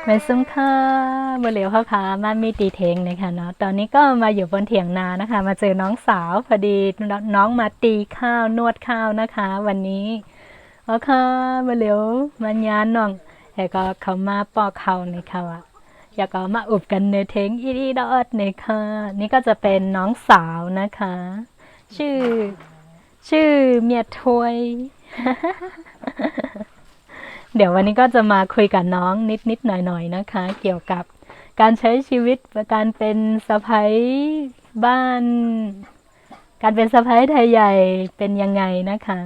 เป็นซุ้มค่ะเมื่อเหลียวค่ะมามีตีเทงเลยค่ะเนาะตอนนี้ก็มาอยู่บนเถียงนานะคะมาเจอน้องสาวพอดีน้องมาตีข้าวนวดข้าวนะคะวันนี้โอเคเมื่อเหลียวมันยานน้องแต่ก็เขามาปอกเขาในค่ะว่าอยากก็มาอุบกันเนเทงอีดีดอดในค่ะนี่ก็จะเป็นน้องสาวนะคะชื่อเมียทวย เดี๋ยววันนี้ก็จะมาคุยกับน้องนิดหน่อยนะคะเกี่ยวกับการใช้ชีวิตการเป็นสะใภ้บ้านการเป็นสะใภ้ไทยใหญ่เป็นยังไงนะคะ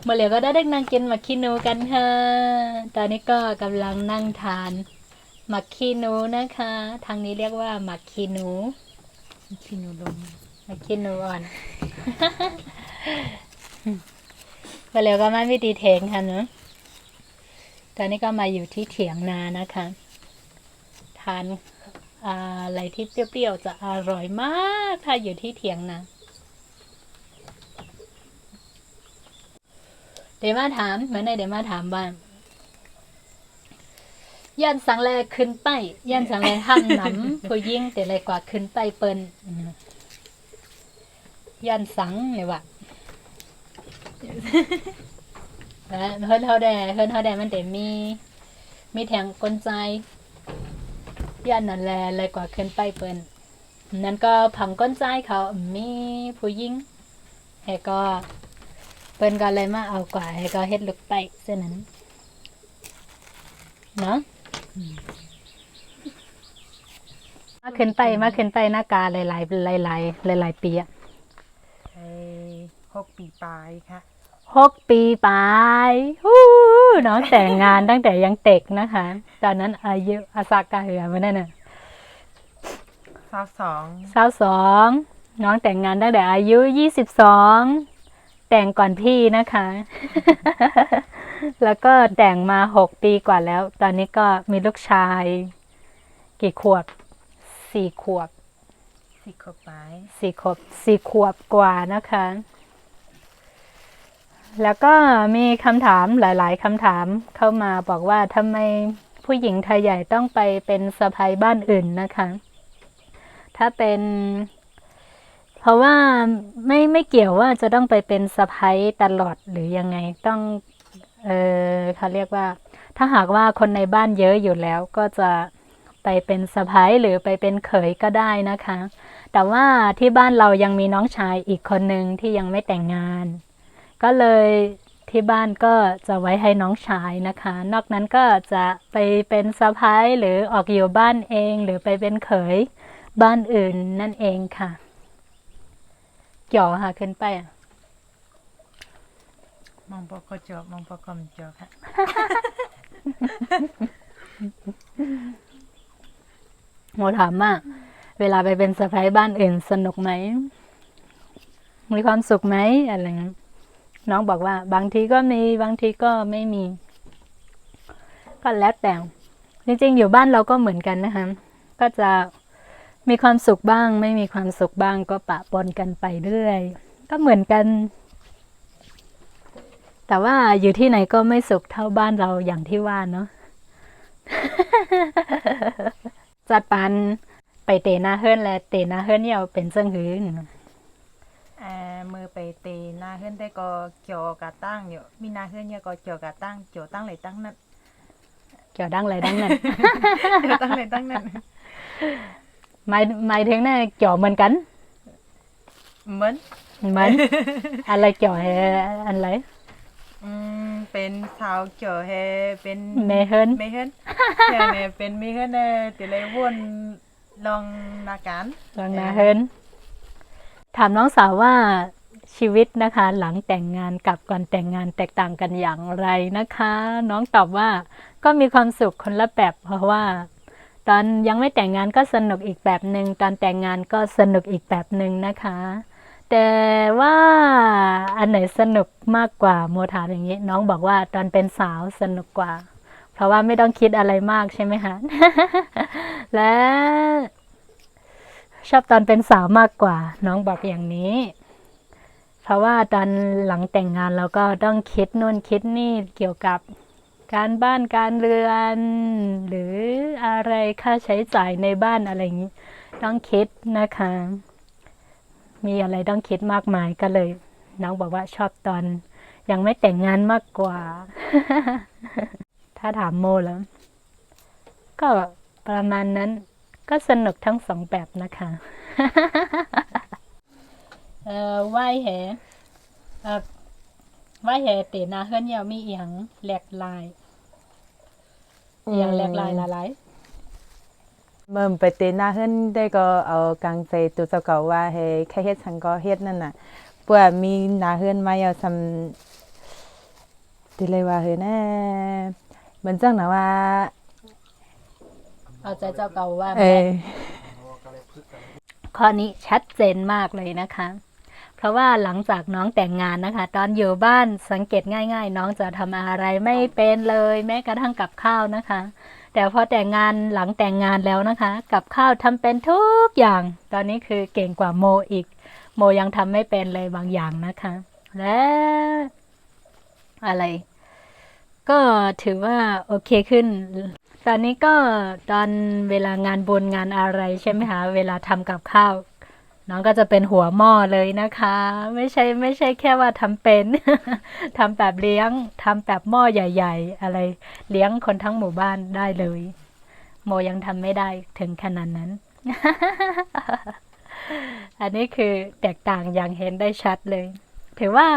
เมื่อเหลียวก็ได้นั่งกินหมักขี้หนูกันค่ะตอนนี้ก็กำลังนั่งทานหมักขี้หนูนะคะทางนี้เรียกว่าหมักขี้หนูขี้หนูลมหมักขี้หนูอ่อน เมื่อเหลียวก็มาวิธีเทงค่ะเนอะตอนนี้ก็มาอยู่ที่เถียงนานะคะทานอะไรที่เปรี้ยวๆจะอร่อยมากถ้าอยู่ที่เถียงนาเดี๋ยวมาถามเหมือนในเดี๋ยวมาถามบ้างยันสังแลขึ้นไปยันสังแลห้ามหนำผู้ยิ่งแต่อะไรกว่าขึ้นไปเปิ้นยันสังเลยว่ะเฮิรนเฮาแดมันแต่มีแทงกลใจยันนั่นแหละอะไรกว่าขึ้นไปเปิ้นนั่นก็ผังก้นใจเขามีผู้ยิ่งให้ก็เปิ้นก็เลยมาเอากว่าให้ก็เฮ็ดลูกไปเส้นนั้นเนาะมาขึ้นไปหน้ากาหลายปีอะ6 ปีปลายค่ะ6 ปีไปฮู้น้องแต่งงานตั้งแต่ยังเด็กนะคะตอนนั้นอายุอาสากาเหือมันนั่นน่ะ22น้องแต่งงานตั้งแต่อายุ22แต่งก่อนพี่นะคะ แล้วก็แต่งมา6 ปีกว่าแล้วตอนนี้ก็มีลูกชายกี่ขวบ4 ขวบ4 ขวบปลาย4 ขวบกว่านะคะแล้วก็มีคำถามหลายๆคำถามเข้ามาบอกว่าทำไมผู้หญิงไทยใหญ่ต้องไปเป็นสะใภ้บ้านอื่นนะคะถ้าเป็นเพราะว่าไม่เกี่ยวว่าจะต้องไปเป็นสะใภ้ตลอดหรือยังไงต้องเขาเรียกว่าถ้าหากว่าคนในบ้านเยอะอยู่แล้วก็จะไปเป็นสะใภ้หรือไปเป็นเขยก็ได้นะคะแต่ว่าที่บ้านเรายังมีน้องชายอีกคนนึงที่ยังไม่แต่งงานก็เลยที่บ้านก็จะไว้ให้น้องชายนะคะนอกนั้นก็จะไปเป็นสะใภ้หรือออกอยู่บ้านเองหรือไปเป็นเขยบ้านอื่นนั่นเองค่ะเกี่ยวค่ะขึ้นไปอ่ะมองปกจบมองปกมจบค่ะโมถามว่าเวลาไปเป็นสะใภ้บ้านอื่นสนุกไหมมีความสุขไหมอะไรเงี้ยน้องบอกว่าบางทีก็มีบางทีก็ไม่มีก็แล้วแต่จริงๆอยู่บ้านเราก็เหมือนกันนะคะก็จะมีความสุขบ้างไม่มีความสุขบ้างก็ปะปนกันไปเรื่อยก็เหมือนกันแต่ว่าอยู่ที่ไหนก็ไม่สุขเท่าบ้านเราอย่างที่ว่าเนาะ จัดปันไปเตะหน้าเฮิรนและเตะหน้าเฮิรนเนี่ยเป็นเซิงหือมือ ไปเตหน้าเฮือนได้ก็เกี่ยวกะตั้งอยู่มีหน้าเฮือนเนี่ยก็เกี่ยวกะตั้งเกี่ยวตั้งไหลตั้งนั่น เกี่ยวดังอะไรดังนั่น เกี่ยวตั้งไหลตั้งนั่น หมายถึงเนี่ยเกี่ยวเหมือนกัน เหมือน เหมือน อะไรเกี่ยวให้อะไร เป็นสาวเกี่ยวให้เป็น เมเฮิรน เมเฮิรนอย่างเนี่ยเป็นเมเฮิรนเนี่ยติเลยวนลองนาการ ลองนะเฮิรนถามน้องสาวว่าชีวิตนะคะ หลังแต่งงานกับก่อนแต่งงานแตกต่างกันอย่างไรนะคะ น้องตอบว่าก็มีความสุขคนละแบบเพราะว่า ตอนยังไม่แต่งงานก็สนุกอีกแบบหนึ่งตอนแต่งงานก็สนุกอีกแบบหนึ่งนะคะ แต่ว่าอันไหนสนุกมากกว่าโมถามอย่างนี้ น้องบอกว่าตอนเป็นสาวสนุกกว่า เพราะว่าไม่ต้องคิดอะไรมากใช่ไหมคะ และชอบตอนเป็นสาวมากกว่า น้องบอกอย่างนี้ เพราะว่าตอนหลังแต่งงานเราก็ต้องคิดนู่นคิดนี่เกี่ยวกับการบ้านการเรือน หรืออะไรค่าใช้จ่ายในบ้านอะไรอย่างนี้ ต้องคิดนะคะ มีอะไรต้องคิดมากมายก็เลย น้องบอกว่าชอบตอนยังไม่แต่งงานมากกว่า ถ้าถามโมแล้ว ก็ประมาณนั้นก็สนุกทั้งสองแบบนะคะ ว่ายแหว่ายแหเตนาเฮือนเหี่ยวมีอีหยังแหลกลายอีหยังแหลกลายหลาย เมื่อไปเตหน้าเฮือนได้ก็เอากางใจตัวเจ้าเก่าว่าให้แค่เฮ็ดฉันก็เฮ็ดนั่นน่ะเพื่อมีหน้าเฮือนมาเอาซำติเลยว่าเฮ้ยแน่เหมือนจังนะว่า ๆเอาใจเจ้าเก่าว่า เอ แม่ อ ข้อนี้ชัดเจนมากเลยนะคะ เพราะว่าหลังจากน้องแต่งงานนะคะ ตอนอยู่บ้านสังเกตง่ายๆ น้องจะทำอะไรไม่เป็นเลยแม้กระทั่งกับข้าวนะคะ แต่พอแต่งงานหลังแต่งงานแล้วนะคะ กับข้าวทำเป็นทุกอย่าง ตอนนี้คือเก่งกว่าโมอีก โมยังทำไม่เป็นเลยบางอย่างนะคะ และอะไร ก็ถือว่าโอเคขึ้น ตอนนี้ก็ตอนเวลางานบุญงานอะไรใช่ไหมคะ เวลาทำกับข้าว น้องก็จะเป็นหัวหม้อเลยนะคะ ไม่ใช่แค่ว่าทำเป็น ทำแบบเลี้ยงทำแบบหม้อใหญ่ ๆ อะไร เลี้ยงคนทั้งหมู่บ้านได้เลย โมยังทำไม่ได้ถึงขนาดนั้น อันนี้คือแตกต่างอย่างเห็นได้ชัดเลย ถือว่า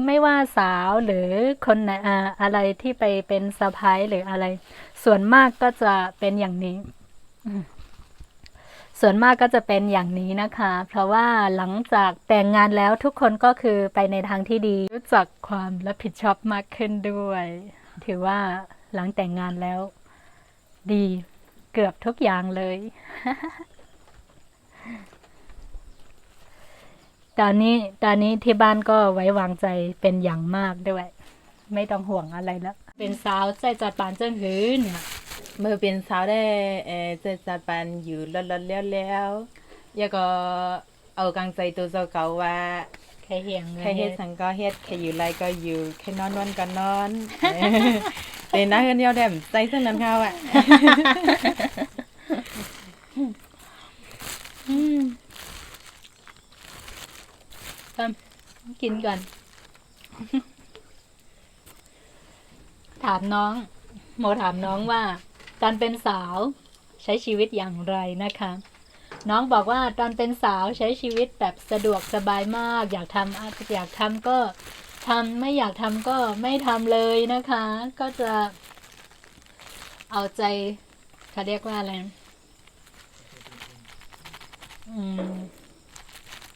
ไม่ว่าสาวหรือคนไหนอะไรที่ไปเป็นสะพ้ายหรืออะไร ส่วนมากก็จะเป็นอย่างนี้ ส่วนมากก็จะเป็นอย่างนี้นะคะ เพราะว่าหลังจากแต่งงานแล้วทุกคนก็คือไปในทางที่ดี รู้จักความรับผิดชอบมากขึ้นด้วย ถือว่าหลังแต่งงานแล้ว ดีเกือบทุกอย่างเลย ตอนนี้ที่บ้านก็ไว้วางใจเป็นอย่างมากด้วย ไม่ต้องห่วงอะไรแล้ว เป็นสาวใจจัดปานเจิ้งหือเนี่ย เมื่อเป็นสาวได้จะจัดปานอยู่ลดๆแล้วแล้วก็เอากางใจตัวเจ้าเก่าว่า แค่เหียง ใครเฮ็ดฉันก็เฮ็ดใครอยู่ไรก็อยู่ใครนอนวันก็นอน เป็นหน้าเฮือนเดียวแดมใจซึ่งนั้นเขาอ่ะ กินก่อน ถามน้อง โมถามน้องว่า ตอนเป็นสาวใช้ชีวิตอย่างไรนะคะ น้องบอกว่าตอนเป็นสาวใช้ชีวิตแบบสะดวกสบายมาก อยากทำก็ทำไม่อยากทำก็ไม่ทำเลยนะคะ ก็จะเอาใจเขาเรียกว่าอะไร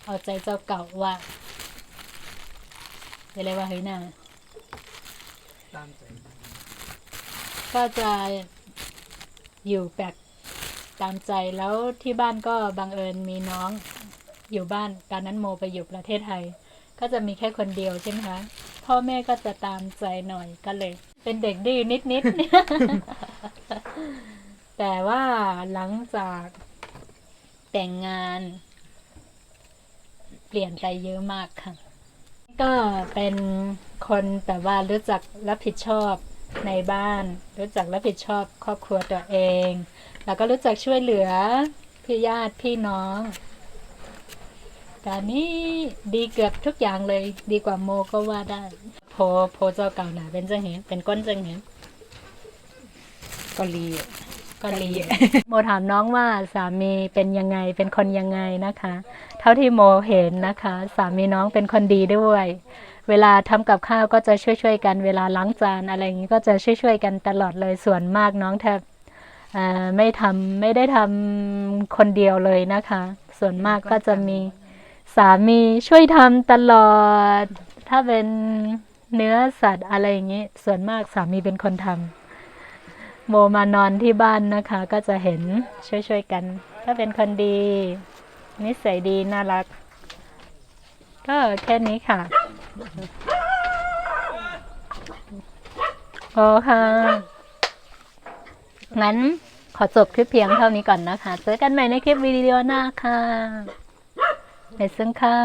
เอาใจเจ้าเก่าว่าจะเรียกว่าเฮ้ยน่าก็จะอยู่แบบตามใจแล้วที่บ้านก็บังเอิญมีน้องอยู่บ้านตอนนั้นโมไปอยู่ประเทศไทย ก็จะมีแค่คนเดียวใช่ไหมคะพ่อแม่ก็จะตามใจหน่อยก็เลย เป็นเด็กดื้อนิดๆ แต่ว่าหลังจากแต่งงานเปลี่ยนไปเยอะมากค่ะ ก็เป็นคนแบบว่ารู้จักรับผิดชอบในบ้าน รู้จักรับผิดชอบครอบครัวตัวเอง แล้วก็รู้จักช่วยเหลือพี่ญาติพี่น้อง การนี้ดีเกือบทุกอย่างเลยดีกว่าโมก็ว่าได้โพเจ้าเก่าหนาเป็นจังเห็นเป็นก้นจังเห็น ก็รี ก็รีโมถามน้องว่าสามีเป็นยังไงเป็นคนยังไงนะคะ เท่าที่โมเห็นนะคะ สามีน้องเป็นคนดีด้วย เวลาทำกับข้าวก็จะช่วยๆกันเวลาล้างจานอะไรอย่างนี้ก็จะช่วยๆกันตลอดเลยส่วนมากน้องแทบไม่ได้ทำคนเดียวเลยนะคะ ส่วนมากก็จะมีสามีช่วยทำตลอด ถ้าเป็นเนื้อสัตว์อะไรอย่างนี้ ส่วนมากสามีเป็นคนทำโมมานอนที่บ้านนะคะ ก็จะเห็นช่วยๆกัน ถ้าเป็นคนดี นิสัยดีน่ารัก ก็แค่นี้ค่ะโอค่ะ งั้นขอจบคลิปเพียงเท่านี้ก่อนนะคะ เจอกันใหม่ในคลิปวิดีโอหน้าค่ะไปซึ่งค่ะ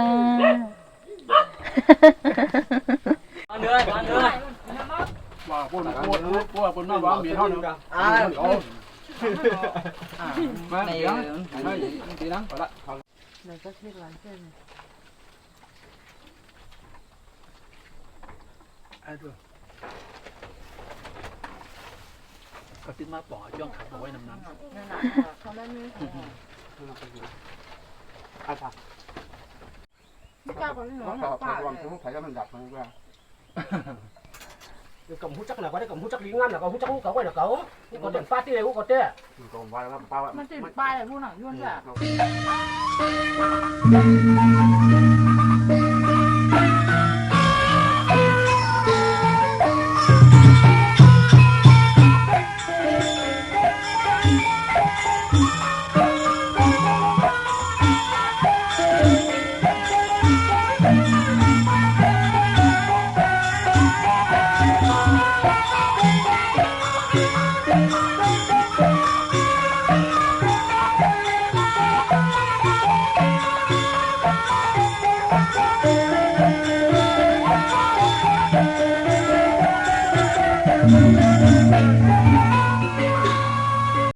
ว่าปุ่นว่าปุ่นมาบ้างมีเท่านึงมาเดี๋ยวไม่ดีนะไปละก็ติดมาป่อย่องขับเอาไว้น้ำนั้นเขาไม่มีอาชาเจ้าคนนี้น้องป้าวันที่เขาถ่ายกันมันดับมันก็cầm hút chắc là có đấy cầm hút chắc lý ngăn là có hút chắc hút cấu này là cấu nhưng còn đèn phát đi đây cũng có tê còn vài năm baoมันติดป้ายอะไรพวกหนังยุ่นแหละThank you.